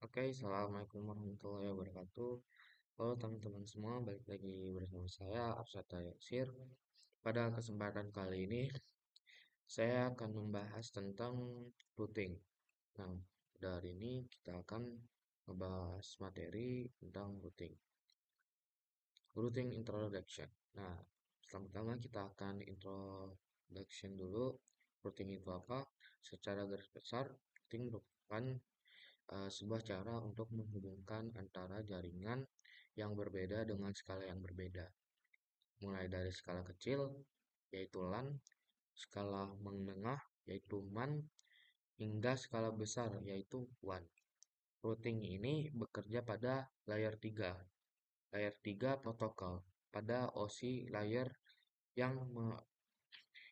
Oke, Assalamualaikum warahmatullahi wabarakatuh. Halo teman-teman semua, balik lagi bersama saya Arsata Yaksir. Pada kesempatan kali ini, saya akan membahas tentang routing. Nah, pada hari ini kita akan membahas materi tentang routing. Routing introduction. Nah, pertama-tama kita akan introduction dulu. Routing itu apa? Secara garis besar, routing merupakan sebuah cara untuk menghubungkan antara jaringan yang berbeda dengan skala yang berbeda, mulai dari skala kecil, yaitu LAN, skala menengah, yaitu MAN, hingga skala besar, yaitu WAN. Routing ini bekerja pada layer 3 protokol, pada OSI layer yang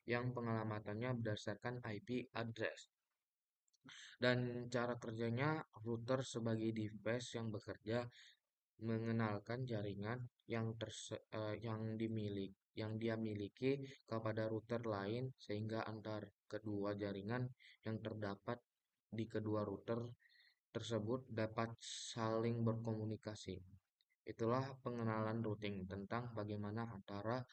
yang pengalamatannya berdasarkan IP address. Dan cara kerjanya, router sebagai device yang bekerja mengenalkan jaringan yang dia miliki kepada router lain sehingga antar kedua jaringan yang terdapat di kedua router tersebut dapat saling berkomunikasi. Itulah pengenalan routing tentang bagaimana antar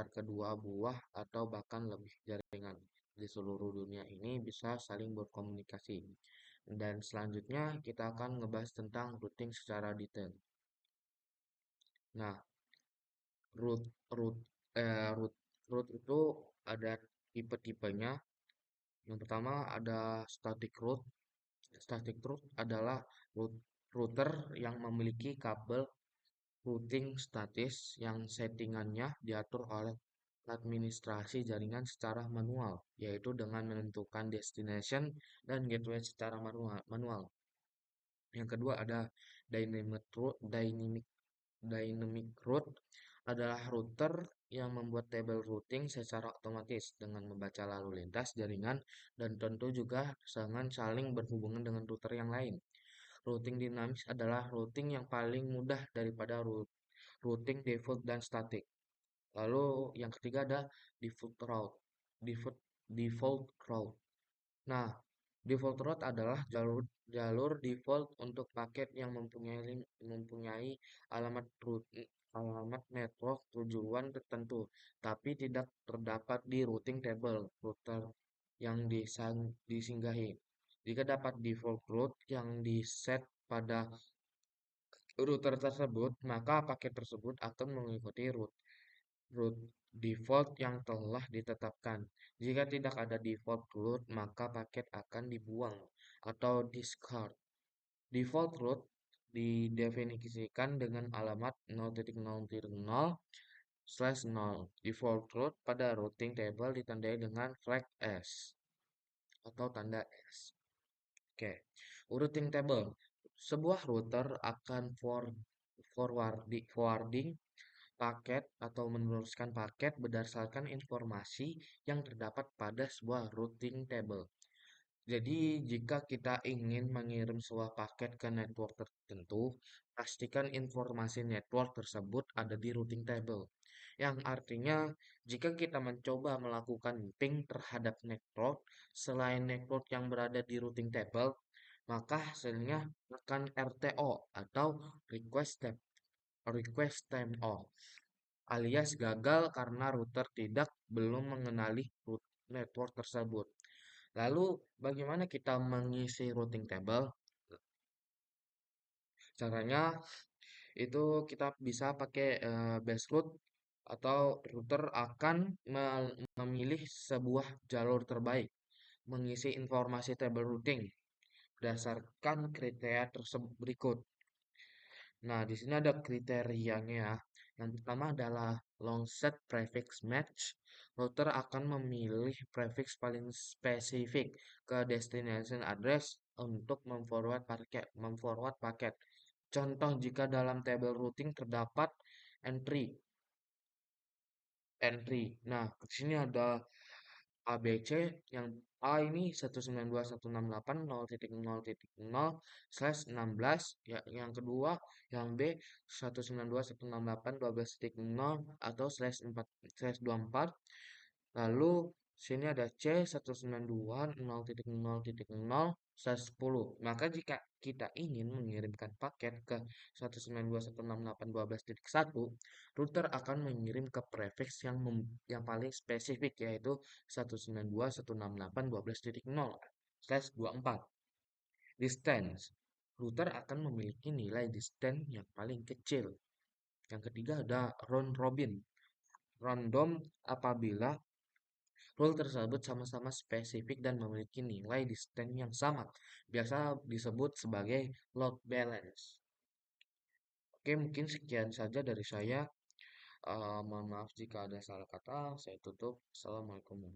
kedua buah atau bahkan lebih jaringan di seluruh dunia ini bisa saling berkomunikasi. Dan selanjutnya kita akan ngebahas tentang routing secara detail. Nah, root root root root itu ada tipe-tipenya. Yang pertama ada static root. Static root adalah router yang memiliki kabel routing statis yang settingannya diatur oleh administrasi jaringan secara manual, yaitu dengan menentukan destination dan gateway secara manual. Yang kedua ada dynamic root adalah router yang membuat tabel routing secara otomatis dengan membaca lalu lintas jaringan dan tentu juga dengan saling berhubungan dengan router yang lain. Routing dinamis adalah routing yang paling mudah daripada routing default dan static. Lalu yang ketiga ada default route. Default route. Nah, default route adalah jalur default untuk paket yang mempunyai alamat alamat network tujuan tertentu, tapi tidak terdapat di routing table router yang disinggahi. Jika dapat default route yang diset pada router tersebut, maka paket tersebut akan mengikuti route default yang telah ditetapkan. Jika tidak ada default route, maka paket akan dibuang atau discard. Default route didefinisikan dengan alamat 0.0.0/0. Default route pada routing table ditandai dengan flag S atau tanda S. Oke, routing table. Sebuah router akan forwarding paket atau meneruskan paket berdasarkan informasi yang terdapat pada sebuah routing table. Jadi, jika kita ingin mengirim sebuah paket ke network tertentu, pastikan informasi network tersebut ada di routing table. Yang artinya, jika kita mencoba melakukan ping terhadap network selain network yang berada di routing table, maka hasilnya akan RTO atau request time off, alias gagal karena router belum mengenali network tersebut. Lalu, bagaimana kita mengisi routing table? Caranya itu kita bisa pakai base route atau router akan memilih sebuah jalur terbaik, mengisi informasi table routing berdasarkan kriteria tersebut berikut. Nah, di sini ada kriterianya ya. Yang pertama adalah long set prefix match. Router akan memilih prefix paling spesifik ke destination address untuk memforward paket. Contoh jika dalam table routing terdapat entry entry. Nah, di sini ada ABC yang A ini 192.168.0.0/16 ya, yang kedua yang B 192.168.12.0 atau /4/24. Lalu sini ada C 192.0.0.0 110. Maka jika kita ingin mengirimkan paket ke 192.168.12.1, router akan mengirim ke prefix yang paling spesifik, yaitu 192.168.12.0/24. Distance. Router akan memiliki nilai distance yang paling kecil. Yang ketiga ada round robin. Random apabila rule tersebut sama-sama spesifik dan memiliki nilai distance yang sama. Biasa disebut sebagai load balance. Oke, mungkin sekian saja dari saya. Mohon maaf jika ada salah kata. Saya tutup. Assalamualaikum.